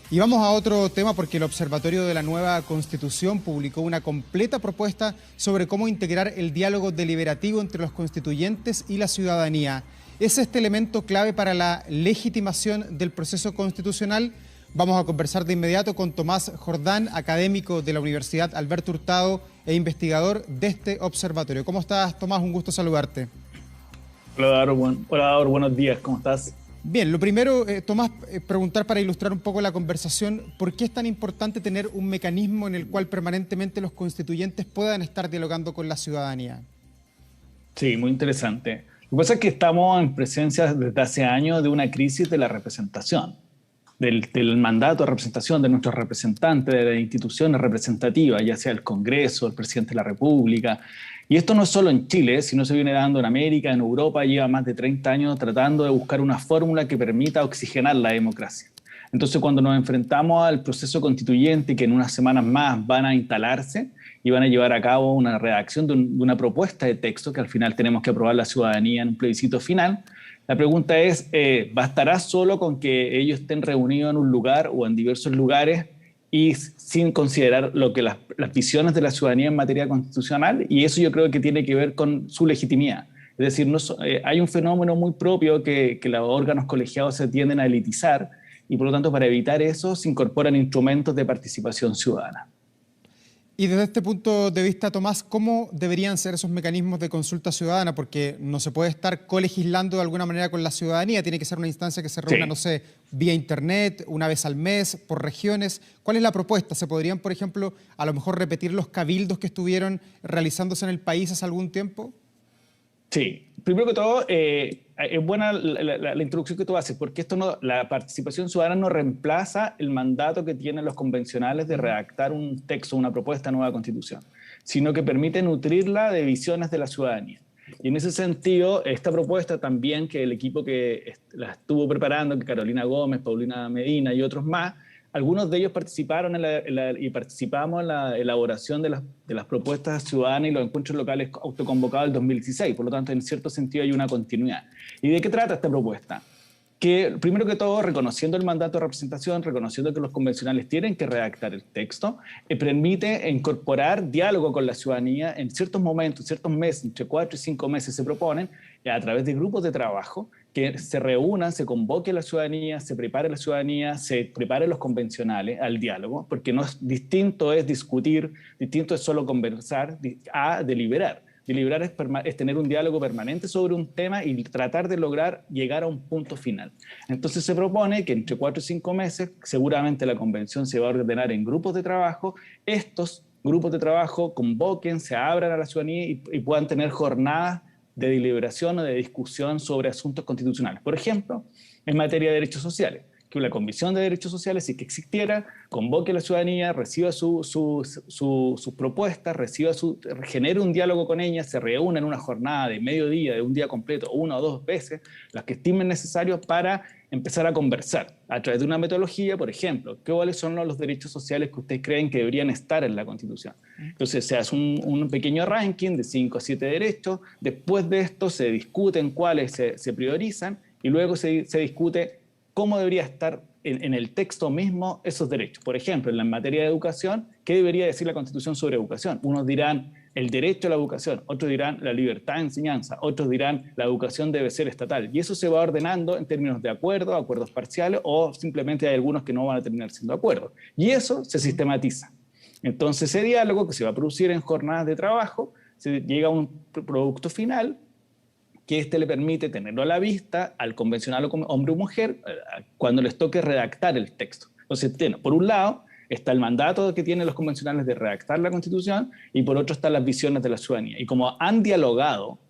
Y vamos a otro tema porque el Observatorio de la Nueva Constitución publicó una completa propuesta sobre cómo integrar el diálogo deliberativo entre los constituyentes y la ciudadanía. ¿Es este elemento clave para la legitimación del proceso constitucional? Vamos a conversar de inmediato con Tomás Jordán, académico de la Universidad Alberto Hurtado e investigador de este observatorio. ¿Cómo estás, Tomás? Un gusto saludarte. Hola, Daur, buenos días, ¿cómo estás? Bien, lo primero, Tomás, preguntar para ilustrar un poco la conversación, ¿por qué es tan importante tener un mecanismo en el cual permanentemente los constituyentes puedan estar dialogando con la ciudadanía? Sí, muy interesante. Lo que pasa es que estamos en presencia desde hace años de una crisis de la representación, del mandato de representación de nuestros representantes, de las instituciones representativas, ya sea el Congreso, el presidente de la República. Y esto no es solo en Chile, sino se viene dando en América, en Europa, lleva más de 30 años tratando de buscar una fórmula que permita oxigenar la democracia. Entonces, cuando nos enfrentamos al proceso constituyente, que en unas semanas más van a instalarse y van a llevar a cabo una redacción de una propuesta de texto que al final tenemos que aprobar la ciudadanía en un plebiscito final, la pregunta es, ¿bastará solo con que ellos estén reunidos en un lugar o en diversos lugares y sin considerar lo que las visiones de la ciudadanía en materia constitucional? Y eso yo creo que tiene que ver con su legitimidad. Es decir, hay un fenómeno muy propio que los órganos colegiados se tienden a elitizar y por lo tanto para evitar eso se incorporan instrumentos de participación ciudadana. Y desde este punto de vista, Tomás, ¿cómo deberían ser esos mecanismos de consulta ciudadana? Porque no se puede estar colegislando de alguna manera con la ciudadanía, tiene que ser una instancia que se reúna, Sí. no sé, vía internet, una vez al mes, por regiones. ¿Cuál es la propuesta? ¿Se podrían, por ejemplo, a lo mejor repetir los cabildos que estuvieron realizándose en el país hace algún tiempo? Sí, primero que todo, es buena la introducción que tú haces, porque la participación ciudadana no reemplaza el mandato que tienen los convencionales de redactar un texto, una propuesta de nueva constitución, sino que permite nutrirla de visiones de la ciudadanía. Y en ese sentido, esta propuesta también, que el equipo que la estuvo preparando, que Carolina Gómez, Paulina Medina y otros más, algunos de ellos participaron y participamos en la elaboración de las propuestas ciudadanas y los encuentros locales autoconvocados del 2016. Por lo tanto, en cierto sentido hay una continuidad. ¿Y de qué trata esta propuesta? Que primero que todo, reconociendo el mandato de representación, reconociendo que los convencionales tienen que redactar el texto, permite incorporar diálogo con la ciudadanía en ciertos momentos, ciertos meses, entre 4 y 5 meses se proponen, a través de grupos de trabajo, que se reúnan, se convoque a la ciudadanía, se prepare la ciudadanía, se prepare los convencionales al diálogo, porque distinto es discutir, distinto es solo conversar, a deliberar. Deliberar es tener un diálogo permanente sobre un tema y tratar de lograr llegar a un punto final. Entonces se propone que entre 4 y 5 meses, seguramente la convención se va a ordenar en grupos de trabajo. Estos grupos de trabajo convoquen, se abran a la ciudadanía y puedan tener jornadas de deliberación o de discusión sobre asuntos constitucionales. Por ejemplo, en materia de derechos sociales, que la Comisión de Derechos Sociales, si que existiera, convoque a la ciudadanía, reciba sus propuestas, genere un diálogo con ellas, se reúna en una jornada de mediodía, de un día completo, una o dos veces, las que estimen necesarios para empezar a conversar a través de una metodología. Por ejemplo, ¿cuáles son los derechos sociales que ustedes creen que deberían estar en la Constitución? Entonces se hace un pequeño ranking de 5 a 7 derechos, después de esto se discuten cuáles se priorizan y luego se discute cómo debería estar en el texto mismo esos derechos. Por ejemplo, en la materia de educación, ¿qué debería decir la Constitución sobre educación? Unos dirán el derecho a la educación, otros dirán la libertad de enseñanza, otros dirán la educación debe ser estatal. Y eso se va ordenando en términos de acuerdos parciales, o simplemente hay algunos que no van a terminar siendo acuerdos. Y eso se sistematiza. Entonces ese diálogo que se va a producir en jornadas de trabajo, se llega a un producto final que le permite tenerlo a la vista al convencional hombre o mujer cuando les toque redactar el texto. Entonces, por un lado está el mandato que tienen los convencionales de redactar la Constitución y por otro están las visiones de la ciudadanía. Y como han dialogado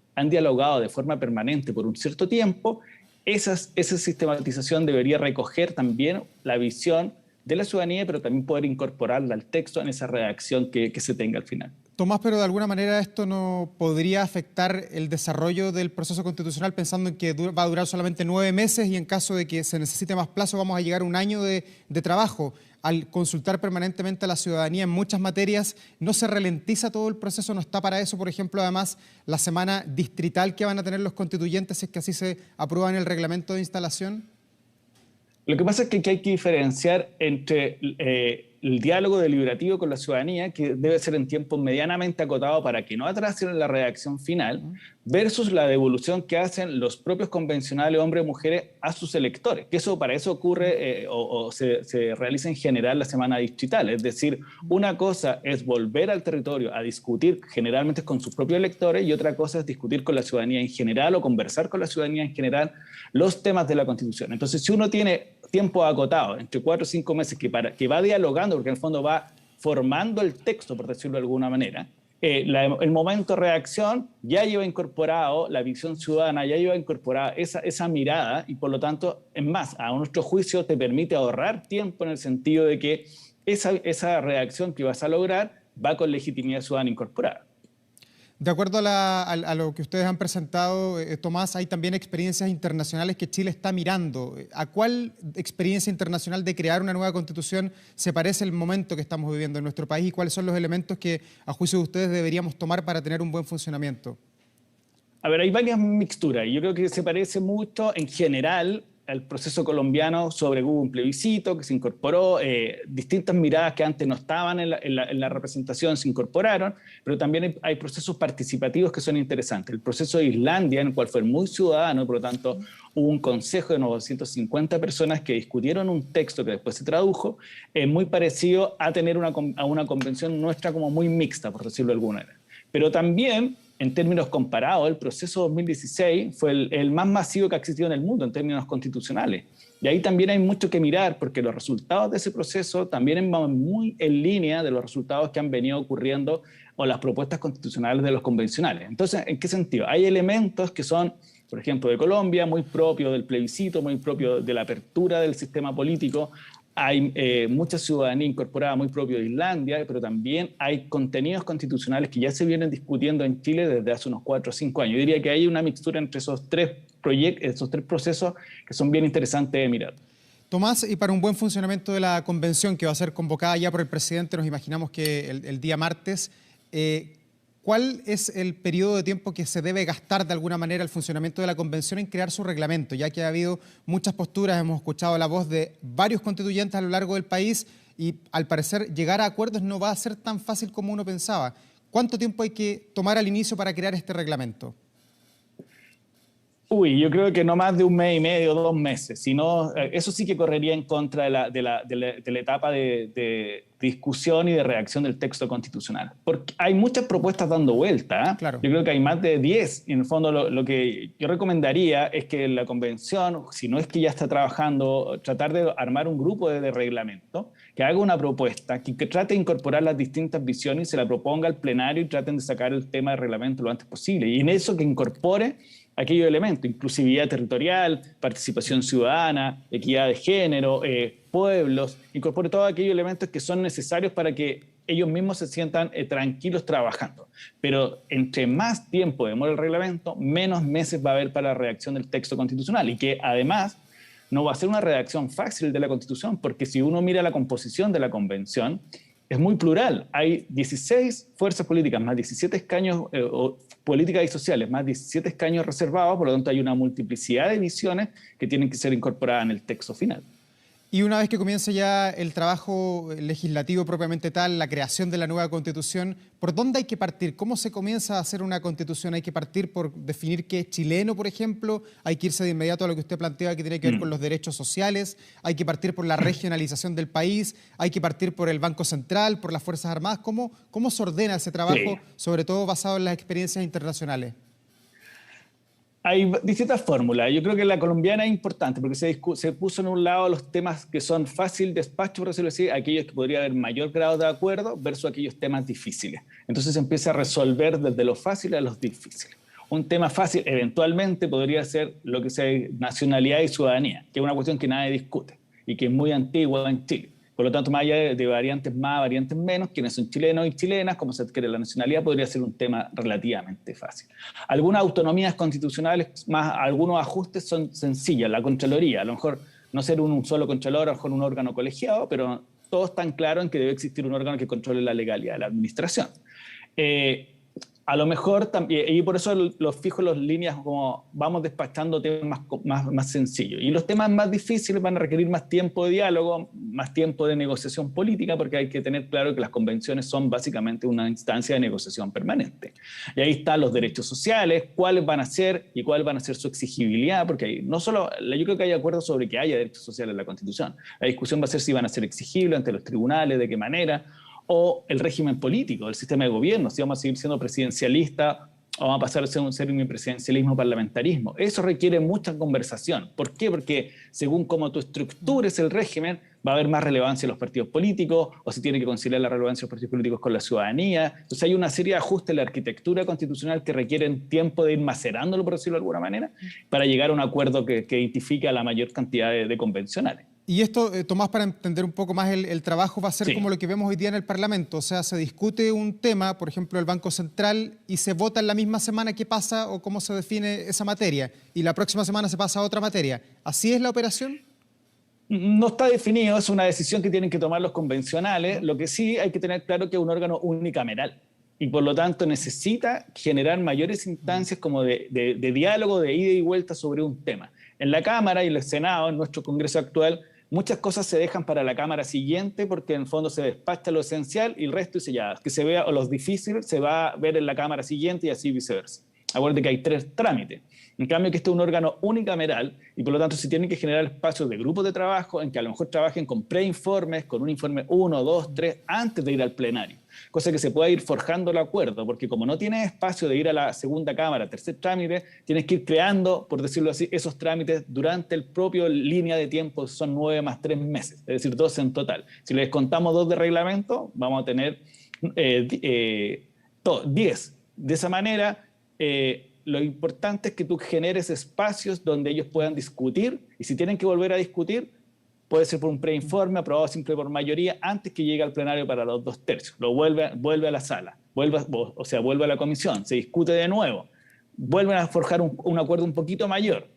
de forma permanente por un cierto tiempo, esa sistematización debería recoger también la visión de la ciudadanía, pero también poder incorporarla al texto en esa redacción que se tenga al final. Tomás, pero de alguna manera esto no podría afectar el desarrollo del proceso constitucional, pensando en que va a durar solamente 9 meses y en caso de que se necesite más plazo vamos a llegar a un año de trabajo. Al consultar permanentemente a la ciudadanía en muchas materias, ¿no se ralentiza todo el proceso? ¿No está para eso, por ejemplo, además, la semana distrital que van a tener los constituyentes si es que así se aprueba en el reglamento de instalación? Lo que pasa es que aquí hay que diferenciar entre el diálogo deliberativo con la ciudadanía, que debe ser en tiempo medianamente acotado para que no atrasen la redacción final, versus la devolución que hacen los propios convencionales, hombres y mujeres, a sus electores. Que eso, para eso ocurre o se realiza en general la semana distrital. Es decir, una cosa es volver al territorio a discutir generalmente con sus propios electores, y otra cosa es discutir con la ciudadanía en general o conversar con la ciudadanía en general los temas de la Constitución. Entonces, si uno tiene tiempo acotado, entre 4 o 5 meses, que va dialogando, porque en el fondo va formando el texto, por decirlo de alguna manera, el momento de reacción ya lleva incorporado la visión ciudadana, ya lleva incorporada esa mirada, y por lo tanto, es más, a nuestro juicio te permite ahorrar tiempo en el sentido de que esa reacción que vas a lograr va con legitimidad ciudadana incorporada. De acuerdo a lo que ustedes han presentado, Tomás, hay también experiencias internacionales que Chile está mirando. ¿A cuál experiencia internacional de crear una nueva constitución se parece el momento que estamos viviendo en nuestro país, y cuáles son los elementos que, a juicio de ustedes, deberíamos tomar para tener un buen funcionamiento? A ver, hay varias mixturas, y yo creo que se parece mucho en general al proceso colombiano sobre hubo un plebiscito que se incorporó, distintas miradas que antes no estaban en la representación se incorporaron, pero también hay procesos participativos que son interesantes. El proceso de Islandia, en el cual fue muy ciudadano, por lo tanto hubo un consejo de 950 personas que discutieron un texto que después se tradujo, muy parecido a tener a una convención nuestra como muy mixta, por decirlo de alguna manera. Pero también, en términos comparados, el proceso 2016 fue el más masivo que ha existido en el mundo en términos constitucionales. Y ahí también hay mucho que mirar, porque los resultados de ese proceso también van muy en línea de los resultados que han venido ocurriendo o las propuestas constitucionales de los convencionales. Entonces, ¿en qué sentido? Hay elementos que son, por ejemplo, de Colombia, muy propio del plebiscito, muy propio de la apertura del sistema político. Hay mucha ciudadanía incorporada muy propio de Islandia, pero también hay contenidos constitucionales que ya se vienen discutiendo en Chile desde hace unos 4 o 5 años. Yo diría que hay una mixtura entre esos tres procesos que son bien interesantes de mirar. Tomás, y para un buen funcionamiento de la convención que va a ser convocada ya por el presidente, nos imaginamos que el día martes, ¿cuál es el periodo de tiempo que se debe gastar de alguna manera el funcionamiento de la convención en crear su reglamento? Ya que ha habido muchas posturas, hemos escuchado la voz de varios constituyentes a lo largo del país y al parecer llegar a acuerdos no va a ser tan fácil como uno pensaba. ¿Cuánto tiempo hay que tomar al inicio para crear este reglamento? Yo creo que no más de 1 mes y medio, 2 meses. Si no, eso sí que correría en contra de la etapa de discusión y de redacción del texto constitucional. Porque hay muchas propuestas dando vuelta. Claro. Yo creo que hay más de 10. Y en el fondo lo que yo recomendaría es que la convención, si no es que ya está trabajando, tratar de armar un grupo de reglamento que haga una propuesta, que trate de incorporar las distintas visiones y se la proponga al plenario y traten de sacar el tema del reglamento lo antes posible. Y en eso que incorpore aquellos elementos, inclusividad territorial, participación ciudadana, equidad de género, pueblos, incorpore todos aquellos elementos que son necesarios para que ellos mismos se sientan tranquilos trabajando. Pero entre más tiempo demora el reglamento, menos meses va a haber para la redacción del texto constitucional, y que además no va a ser una redacción fácil de la Constitución, porque si uno mira la composición de la Convención, es muy plural. Hay 16 fuerzas políticas, más 17 escaños políticas y sociales, más 17 escaños reservados, por lo tanto hay una multiplicidad de visiones que tienen que ser incorporadas en el texto final. Y una vez que comience ya el trabajo legislativo propiamente tal, la creación de la nueva Constitución, ¿por dónde hay que partir? ¿Cómo se comienza a hacer una Constitución? ¿Hay que partir por definir qué es chileno, por ejemplo? ¿Hay que irse de inmediato a lo que usted plantea que tiene que ver con los derechos sociales? ¿Hay que partir por la regionalización del país? ¿Hay que partir por el Banco Central, por las Fuerzas Armadas? ¿Cómo se ordena ese trabajo, sobre todo basado en las experiencias internacionales? Hay distintas fórmulas. Yo creo que la colombiana es importante porque se puso en un lado los temas que son fácil despacho, por decirlo así, aquellos que podría haber mayor grado de acuerdo versus aquellos temas difíciles. Entonces se empieza a resolver desde lo fácil a los difíciles. Un tema fácil eventualmente podría ser lo que sea nacionalidad y ciudadanía, que es una cuestión que nadie discute y que es muy antigua en Chile. Por lo tanto, más allá de variantes más, variantes menos, quienes son chilenos y chilenas, cómo se adquiere la nacionalidad, podría ser un tema relativamente fácil. Algunas autonomías constitucionales, más algunos ajustes son sencillas. La Contraloría, a lo mejor no ser un solo Contralor, a lo mejor un órgano colegiado, pero todos están claros en que debe existir un órgano que controle la legalidad de la administración. A lo mejor también, y por eso los fijo las líneas como vamos despachando temas más sencillos. Y los temas más difíciles van a requerir más tiempo de diálogo, más tiempo de negociación política, porque hay que tener claro que las convenciones son básicamente una instancia de negociación permanente. Y ahí están los derechos sociales, cuáles van a ser y cuál van a ser su exigibilidad, porque ahí no solo, yo creo que hay acuerdos sobre que haya derechos sociales en la Constitución. La discusión va a ser si van a ser exigibles ante los tribunales, de qué manera, o el régimen político, el sistema de gobierno, si vamos a seguir siendo presidencialistas o vamos a pasar a ser un semipresidencialismo parlamentarismo. Eso requiere mucha conversación. ¿Por qué? Porque según cómo tú estructures el régimen, va a haber más relevancia en los partidos políticos, o se tiene que conciliar la relevancia de los partidos políticos con la ciudadanía. Entonces hay una serie de ajustes en la arquitectura constitucional que requieren tiempo de ir macerándolo, por decirlo de alguna manera, para llegar a un acuerdo que identifique a la mayor cantidad de convencionales. Y esto, Tomás, para entender un poco más el trabajo, va a ser como lo que vemos hoy día en el Parlamento. O sea, se discute un tema, por ejemplo, el Banco Central, y se vota en la misma semana qué pasa o cómo se define esa materia. Y la próxima semana se pasa a otra materia. ¿Así es la operación? No está definido, es una decisión que tienen que tomar los convencionales. Lo que sí hay que tener claro que es un órgano unicameral. Y por lo tanto necesita generar mayores instancias como de diálogo, de ida y vuelta sobre un tema. En la Cámara y el Senado, en nuestro Congreso actual, muchas cosas se dejan para la Cámara siguiente porque en el fondo se despacha lo esencial y el resto dice ya, que se vea, o los difíciles se va a ver en la Cámara siguiente y así viceversa. Acuérdate que hay 3 trámites. En cambio, que este es un órgano unicameral y por lo tanto se tienen que generar espacios de grupos de trabajo en que a lo mejor trabajen con preinformes, con un informe 1, 2, 3, antes de ir al plenario. Cosa que se pueda ir forjando el acuerdo, porque como no tienes espacio de ir a la segunda cámara, tercer trámite, tienes que ir creando, por decirlo así, esos trámites durante el propio línea de tiempo, son 9 más 3 meses, es decir, 12 en total. Si le descontamos 2 de reglamento, vamos a tener 10. De esa manera, lo importante es que tú generes espacios donde ellos puedan discutir, y si tienen que volver a discutir, puede ser por un preinforme aprobado simple por mayoría antes que llegue al plenario para los 2/3. Lo vuelve a la sala, vuelve a la comisión, se discute de nuevo, vuelven a forjar un acuerdo un poquito mayor,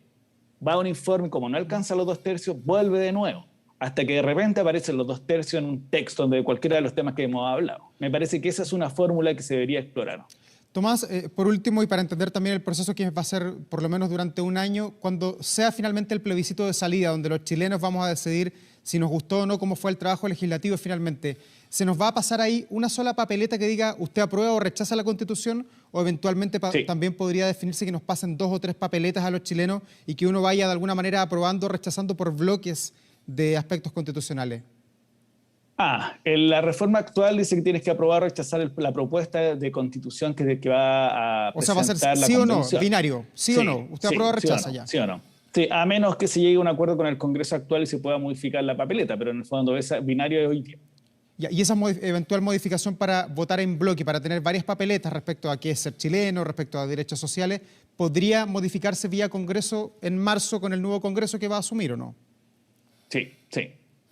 va a un informe, como no alcanza los 2/3, vuelve de nuevo, hasta que de repente aparecen los 2/3 en un texto de cualquiera de los temas que hemos hablado. Me parece que esa es una fórmula que se debería explorar. Tomás, por último, y para entender también el proceso que va a ser por lo menos durante un año, cuando sea finalmente el plebiscito de salida, donde los chilenos vamos a decidir si nos gustó o no cómo fue el trabajo legislativo finalmente, ¿se nos va a pasar ahí una sola papeleta que diga usted aprueba o rechaza la Constitución? ¿O eventualmente también podría definirse que nos pasen 2 o 3 papeletas a los chilenos y que uno vaya de alguna manera aprobando o rechazando por bloques de aspectos constitucionales? En la reforma actual dice que tienes que aprobar o rechazar la propuesta de constitución que va a presentar. O sea, va a ser la sí convención. o no, binario, sí o no. Usted aprueba o rechaza ya. Sí o no. Sí, a menos que se llegue a un acuerdo con el Congreso actual y se pueda modificar la papeleta, pero en el fondo ese binario es hoy día. Y esa eventual modificación para votar en bloque, para tener varias papeletas respecto a qué es ser chileno, respecto a derechos sociales, ¿podría modificarse vía Congreso en marzo con el nuevo Congreso que va a asumir o no? Sí.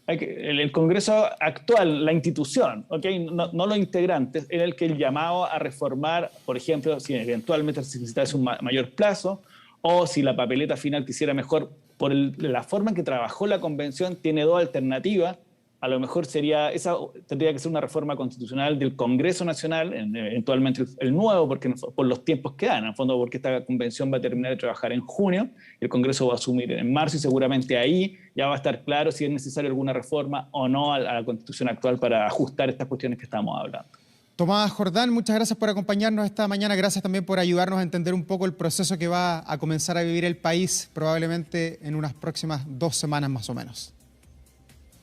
El Congreso actual, la institución, ¿okay? No los integrantes, en el que el llamado a reformar, por ejemplo, si eventualmente se necesitase un mayor plazo, o si la papeleta final quisiera mejor, por la forma en que trabajó la convención, tiene 2 alternativas. A lo mejor tendría que ser una reforma constitucional del Congreso Nacional, eventualmente el nuevo, porque por los tiempos que dan, en el fondo porque esta convención va a terminar de trabajar en junio, y el Congreso va a asumir en marzo, y seguramente ahí ya va a estar claro si es necesaria alguna reforma o no a la Constitución actual para ajustar estas cuestiones que estamos hablando. Tomás Jordán, muchas gracias por acompañarnos esta mañana, gracias también por ayudarnos a entender un poco el proceso que va a comenzar a vivir el país probablemente en unas próximas 2 semanas más o menos.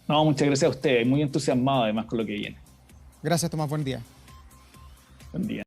No, muchas gracias a ustedes, muy entusiasmado además con lo que viene. Gracias, Tomás, buen día. Buen día.